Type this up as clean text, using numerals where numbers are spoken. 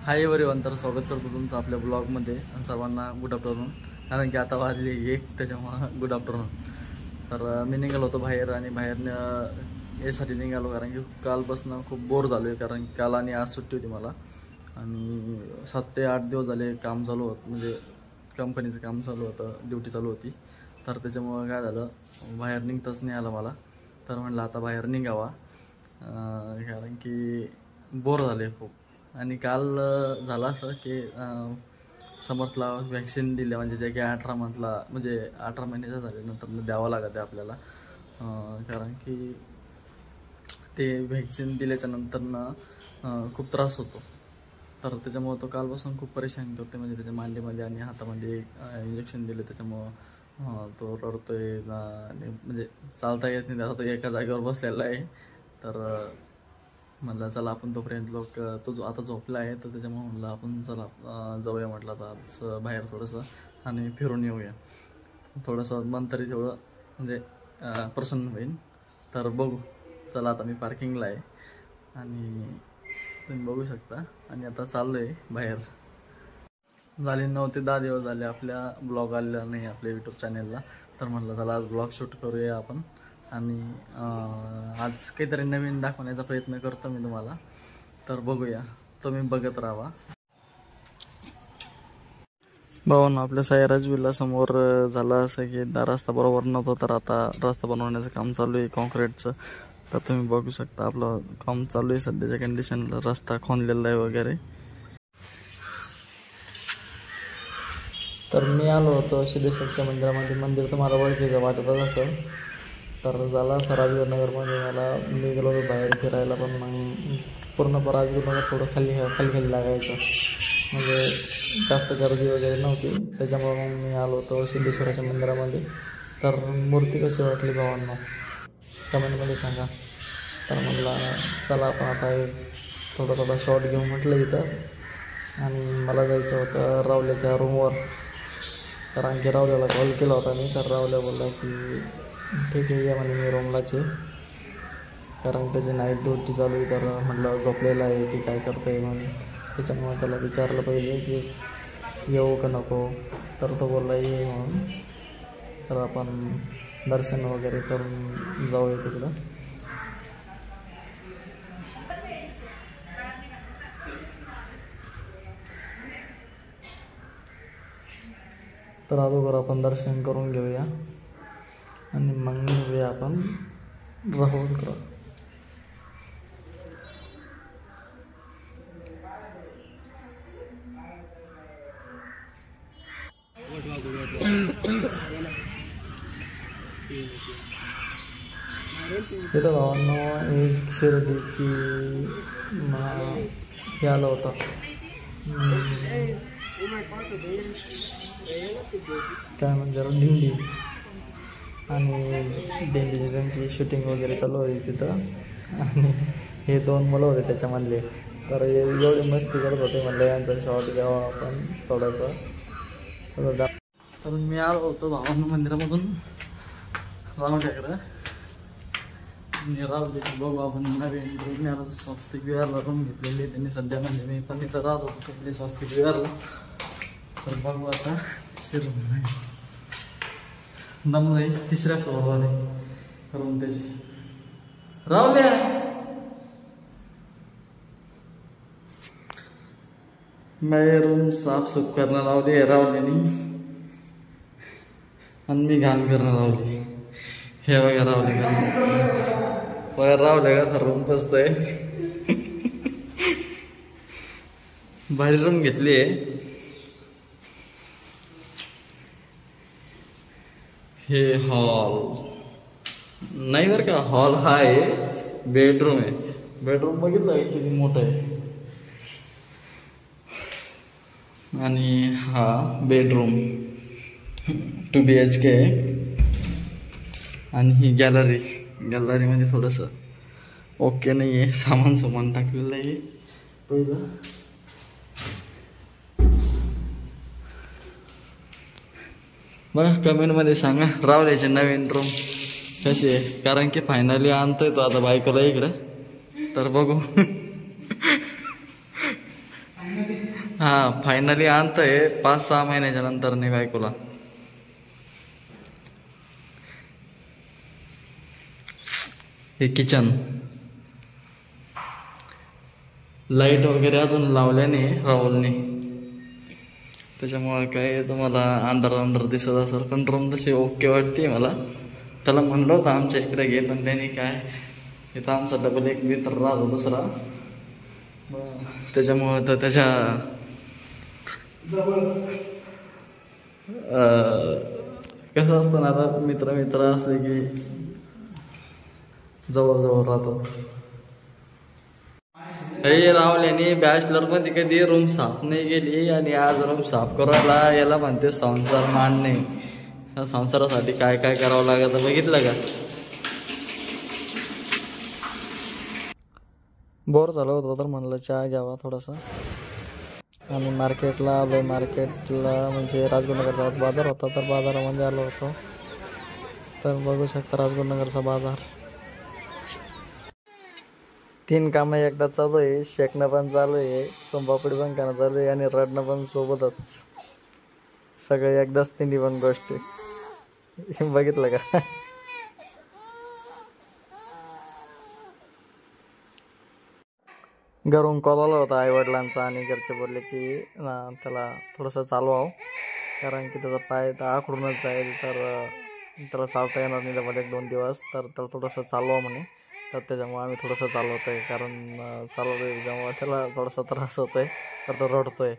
Hi everyone, तर स्वागत करतो तुमचं आपल्या ब्लॉगमध्ये आणि सर्वांना गुड आफ्टरनून. कारण की आता वाजली 1 त्याच्यामुळं गुड आफ्टरनून. तर मी निघालो होतो बाहेर आणि बाहेरनं यासाठी निघालो कारण की कालपासून खूप बोर झालो आहे. कारण की काल आणि आज सुट्टी होती मला आणि 7 ते 8 दिवस झाले काम चालू होतं, म्हणजे कंपनीचं काम चालू होतं, ड्युटी चालू होती. तर त्याच्यामुळं काय झालं, बाहेर निघताच नाही आलं मला. तर म्हटलं आता बाहेर निघावा कारण की बोर झाले खूप. आणि काल झालं असं की समर्थला वॅक्सिन दिल्या, म्हणजे जे की 18 मंथला म्हणजे 18 महिन्याचा झाल्यानंतर द्यावं लागतं आपल्याला. कारण की ते व्हॅक्सिन दिल्याच्या नंतरनं खूप त्रास होतो. तर त्याच्यामुळं तो कालपासून खूप परेशान करते, म्हणजे त्याच्या मांडीमध्ये आणि हातामध्ये इंजेक्शन दिले त्याच्यामुळं तो रडतोय आणि म्हणजे चालता येत नाही, त्याचा तो एका जागेवर बसलेला आहे. तर म्हटलं चला आपण तोपर्यंत तो आता झोपला आहे, तर त्याच्यामुळे म्हटलं आपण चला जाऊया म्हटलं आता आज बाहेर थोडंसं आणि फिरून येऊया. थोडंसं मन तरी तेवढं म्हणजे प्रसन्न होईल. तर बघू, चला आता मी पार्किंगला आहे आणि तुम्ही बघू शकता. आणि आता चाललो आहे बाहेर. झाले 9 ते 10 दिवस झाले आपल्या ब्लॉग आलेला नाही आपल्या यूट्यूब चॅनेलला. तर म्हटलं चला आज ब्लॉग शूट करूया आपण आणि आज काहीतरी नवीन दाखवण्याचा प्रयत्न करतो मी तुम्हाला. तर बघूया, तुम्ही बघत राहा. भावांनो, आपल्या सैराज विला समोर झालं असं की रस्ता बरोबर नव्हता, तर आता रस्ता बनवण्याचं काम चालू आहे कॉन्क्रीटचं. तर तुम्ही बघू शकता आपलं काम चालू आहे सध्याच्या कंडिशनला, रस्ता खोनलेला आहे वगैरे. तर मी आलो होतो सिद्धेश्वरच्या मंदिरामध्ये. मंदिर तुम्हाला ओळखीचं वाटतच असं. तर झाला असं राजगुरुनगरमध्ये मी गेलो होतो बाहेर फिरायला, पण मग पूर्ण राजगुरुनगर थोडं खाली लागायचं, म्हणजे जास्त गर्दी वगैरे नव्हती. त्याच्यामुळे मग मी आलो होतो सिद्धेश्वराच्या मंदिरामध्ये. तर मूर्ती कशी वाटली भावांनो कमेंटमध्ये सांगा. तर म्हटलं चला आपण आता थोडा शॉट घेऊ म्हटलं इथं. आणि मला जायचं होतं रावल्याच्या रूमवर, कारण की रावल्याला कॉल केला होता मी. तर रावल्या बोलला की ठीक आहे या म्हणे मी रूमलाच आहे, कारण त्याची नाईट ड्युटी चालू आहे. तर म्हटलं झोपलेला आहे की काय करतं आहे म्हणून, त्याच्यामुळे त्याला विचारलं पाहिजे की येऊ का नको. तर तो बोलला ये म्हणून. तर आपण दर्शन वगैरे करून जाऊया तिकडं. तर अगोदर आपण दर्शन करून घेऊया आणि मग घेऊया आपण राहुलकडं. इथं भावांनो एक शिर्डीची हे आलं होतं, काय म्हणजे दिंडी, आणि दिंडीची त्यांची शूटिंग वगैरे चालू होती तिथं. आणि हे 2 मुलं होते त्याच्यामधले. तर एवढी मस्ती करत होते, म्हणलं यांचा शॉट घ्यावा आपण थोडासा. तर मी आलो होतो भावांना मंदिरामधून रावल्याकडं. रावल्याची बघू आपण नवीन स्वस्तिक विहारला रूम घेतलेली त्यांनी सध्या, म्हणजे मी पण इथं राहत होतो तिकडे स्वस्तिक विहारला. तर बघू आता शिरून दमलंय 3ऱ्या फ्लोअरवर रूम त्याची. रावल्या मैं रूम साफसूफ करणार रावल्यानी आणि मी घाण करणार रावली. हे बघा रावल्या का रूम बसतोय. भारी रूम घेतली आहे. हे हॉल नाही बरं का, हॉल हा आहे, बेडरूम आहे. बेडरूम बघितलं आहे किती मोठं आहे. आणि हा बेडरूम 2 BHK आहे. आणि ही गॅलरीमध्ये थोडंसं ओके नाही आहे, सामान टाकलेलं आहे पहिलं. बघा कमेंटमध्ये सांगा रावल्याचे नवीन रूम कशी आहे, कारण की फायनली आणतोय तो आता बायकोला इकडं. तर बघू हा फायनली आणतोय 5-6 महिन्याच्या नंतर नाही बायकोला. हे किचन लाईट वगैरे अजून लावल्या नाही राहुलने, त्याच्यामुळे काय तुम्हाला अंधार दिसत असेल, पण रूम तशी ओके वाटते मला. त्याला म्हणलं होतं आमच्या इकडे घे, पण त्यांनी काय इथं आमचा डबल एक मित्र राहतो दुसरा, त्याच्यामुळं तर त्याच्या कसं असतं ना, आता मित्र असले की जवळ राहतात. हे राहुल्याने बॅचलर मध्ये कधी रूम साफ नाही केली आणि आज रूम साफ करायला याला म्हणते संसार मांडणे. या संसारासाठी काय काय करावं लागत बघितलं का. बोर झालं होतं तर म्हणलं चहा घ्यावा थोडासा, आणि मार्केटला आलो. मार्केटला म्हणजे राजगुरुनगरचा आज बाजार होता, तर बाजारामध्ये आलो होतो. तर बघू शकता राजगुरुनगरचा बाजार. 3 कामं एकदा चालू आहे, शेकणं पण चालू आहे, सोनपापडी पण खाणं चालू आहे, आणि रडणं पण सोबतच. सगळे एकदाच 3 पण गोष्टी. बघितलं का. घरून कॉल आला होता आईवडिलांचा, आणि घरचे बोलले की त्याला थोडंसं चालवावं, कारण की त्याचा पाय तर आखडूनच जाईल, तर त्याला चालता येणार नाही डबल 1-2 दिवस, तर त्याला थोडंसं चालवा म्हणे. तर त्याच्यामुळे आम्ही थोडंसं चालवतो आहे, कारण चालवतो त्याच्यामुळे त्याला थोडासा त्रास होतो आहे, तर तो रडतो आहे.